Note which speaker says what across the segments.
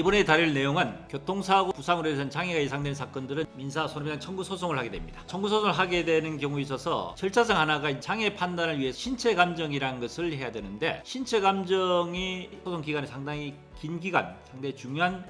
Speaker 1: 이번에 다룰 내용은 교통사고 부상으로 해서 장애가 예상되는 사건들은 민사 손해배상 청구 소송을 하게 됩니다. 청구 소송을 하게 되는 경우에 있어서 절차상 하나가 장애 판단을 위해 신체 감정이라는 것을 해야 되는데, 신체 감정이 소송 기간이 상당히 긴 기간, 상당히 중요한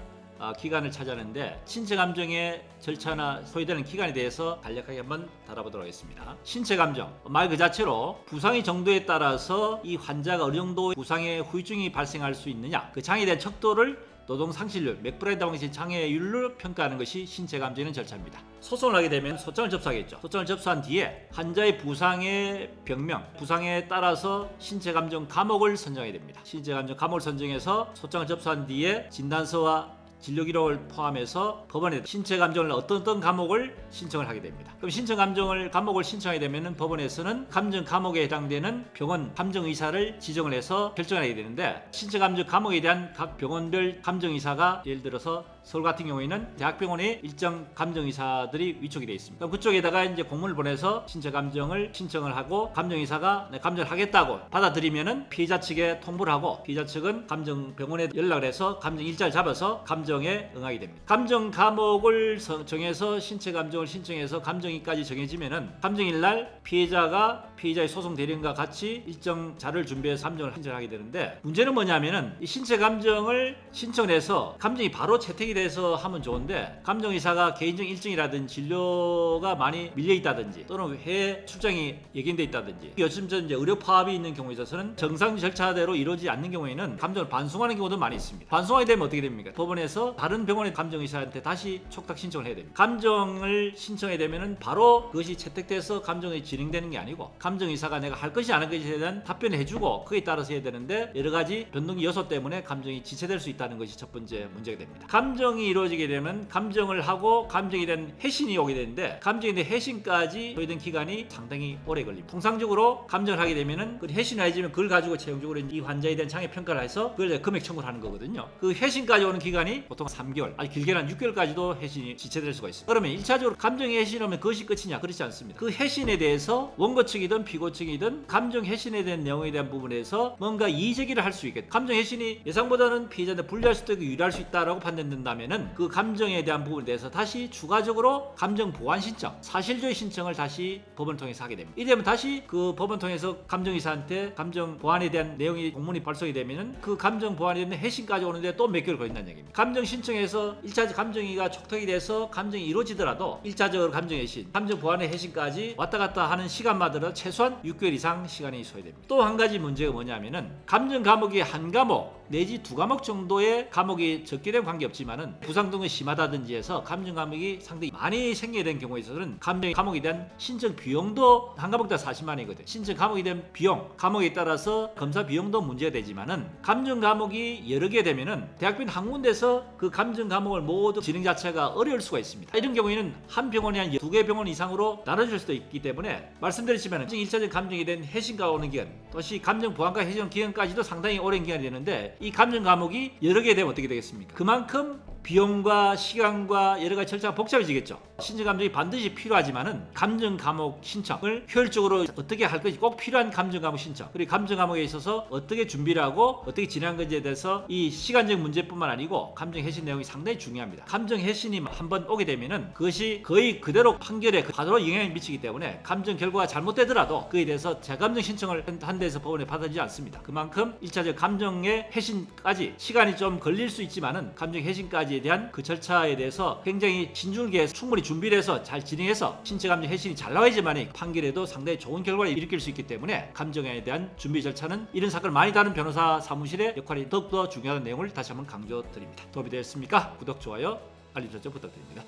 Speaker 1: 기간을 차지하는데, 신체 감정의 절차나 소요되는 기간에 대해서 간략하게 한번 다뤄보도록 하겠습니다. 신체 감정, 말 그 자체로 부상의 정도에 따라서 이 환자가 어느 정도 부상의 후유증이 발생할 수 있느냐, 그 장애에 대한 척도를 노동 상실률, 맥브라이드 방식 장애율로 평가하는 것이 신체 감정의 절차입니다. 소송을 하게 되면 소장을 접수하겠죠. 소장을 접수한 뒤에 환자의 부상의 병명, 부상에 따라서 신체 감정 과목을 선정해야 됩니다. 신체 감정 과목을 선정해서 소장을 접수한 뒤에 진단서와 진료 기록을 포함해서 법원에 신체 감정을 어떤 과목을 신청을 하게 됩니다. 그럼 신청 감정을 과목을 신청하게 되면은 법원에서는 감정 과목에 해당되는 병원 감정 의사를 지정을 해서 결정을 하게 되는데, 신체 감정 과목에 대한 각 병원별 감정 의사가 예를 들어서 서울 같은 경우에는 대학병원에 일정 감정 의사들이 위촉이 되어 있습니다. 그럼 그쪽에다가 이제 공문을 보내서 신체 감정을 신청을 하고, 감정 의사가 감정을 하겠다고 받아들이면은 피해자 측에 통보를 하고, 피해자 측은 감정 병원에 연락을 해서 감정 일자를 잡아서 감정에 응하게 됩니다. 감정 과목을 정해서 신체 감정을 신청해서 감정일까지 정해지면은 감정일 날 피해자의 소송 대리인과 같이 일정 자료를 준비해서 감정을 신청하게 되는데, 문제는 뭐냐면은 이 신체 감정을 신청해서 감정이 바로 채택이 돼서 하면 좋은데, 감정의사가 개인적 일정이라든지 진료가 많이 밀려 있다든지 또는 해외 출장이 예견돼 있다든지, 요즘 이제 의료 파업이 있는 경우에 있어서는 정상 절차대로 이루어지지 않는 경우에는 감정을 반송하는 경우도 많이 있습니다. 반송하게 되면 어떻게 됩니까? 법원에서 다른 병원의 감정의사한테 다시 촉탁 신청을 해야 됩니다. 감정을 신청하게 되면은 바로 그것이 채택돼서 감정이 진행되는 게 아니고, 감정의사가 내가 할 것이 안 할 것에 대한 답변을 해주고 그에 따라서 해야 되는데, 여러 가지 변동기 요소 때문에 감정이 지체될 수 있다는 것이 첫 번째 문제가 됩니다. 감정이 이루어지게 되면 감정을 하고 감정에 대한 회신이 오게 되는데, 감정에 대한 회신까지 소요된 기간이 상당히 오래 걸립니다. 통상적으로 감정을 하게 되면은 그 회신을 해주면 그걸 가지고 최종적으로 이 환자에 대한 장애 평가를 해서 그걸 금액 청구를 하는 거거든요. 그 회신까지 오는 기간이 보통 3개월, 아주 길게는 한 6개월까지도 회신이 지체될 수가 있습니다. 그러면 1차적으로 감정이 회신하면 그것이 끝이냐? 그렇지 않습니다. 그 회신에 대해서 원고 측이든 피고 측이든 감정 회신에 대한 내용에 대한 부분에서 뭔가 이의 제기를 할 수 있겠다. 감정 회신이 예상보다는 피해자한테 불리할 수도 있고 유리할 수 있다라고 판단된다면은 그 감정에 대한 부분에 대해서 다시 추가적으로 감정 보완 신청, 사실조회 신청을 다시 법원을 통해서 하게 됩니다. 이되면 다시 그 법원 통해서 감정의사한테 감정 보완에 대한 내용이 공문이 발송이 되면은 그 감정 보완에 대한 회신까지 오는데 또 몇 개월 걸린다는 얘기입니다. 감정 신청에서 1차 감정이가 촉탁이 돼서 감정이 이루어지더라도 1차적으로 감정 회신, 감정 보완의 회신까지 왔다 갔다 하는 시간마다 최소한 6개월 이상 시간이 소요됩니다. 또 한 가지 문제가 뭐냐면은, 감정 과목이 한 과목 내지 두 과목 정도의 과목이 적게 되면 관계없지만은 부상 등이 심하다든지 해서 감정 과목이 상당히 많이 생기게 된 경우에 있어서는 감정 과목에 대한 신청 비용도 한 과목당 40만 원이거든요. 신청 과목에 대한 비용, 과목에 따라서 검사 비용도 문제가 되지만은, 감정 과목이 여러 개 되면은 대학병원 한 군데서 그 감정 과목을 모두 진행 자체가 어려울 수가 있습니다. 이런 경우에는 한 병원이 한 2개 병원 이상으로 나눠질 수도 있기 때문에, 말씀드렸지만 1차적 감정에 대한 회신과 오는 기간, 또시 감정 보완과 회신 기간까지도 상당히 오랜 기간이 되는데, 이 감정 과목이 여러 개 되면 어떻게 되겠습니까? 그만큼 비용과 시간과 여러 가지 절차가 복잡해지겠죠. 신청 감정이 반드시 필요하지만은 감정 과목 신청을 효율적으로 어떻게 할 것이 꼭 필요한 감정 과목 신청, 그리고 감정 과목에 있어서 어떻게 준비를 하고 어떻게 진행한 건지에 대해서 이 시간적 문제뿐만 아니고 감정 회신 내용이 상당히 중요합니다. 감정 회신이 한번 오게 되면은 그것이 거의 그대로 판결에 바로 영향을 미치기 때문에, 감정 결과가 잘못되더라도 그에 대해서 재감정 신청을 한 데서 법원에 받아지지 않습니다. 그만큼 1차적 감정의 회신까지 시간이 좀 걸릴 수 있지만은, 감정 회신까지에 대한 그 절차에 대해서 굉장히 신중하게 충분히 준비를 해서 잘 진행해서 신체 감정 회신이 잘 나와야지만 판결에도 상당히 좋은 결과를 일으킬 수 있기 때문에, 감정에 대한 준비 절차는 이런 사건을 많이 다룬 변호사 사무실의 역할이 더욱더 중요한 내용을 다시 한번 강조드립니다. 도움이 되었습니까? 구독, 좋아요, 알림 설정 부탁드립니다.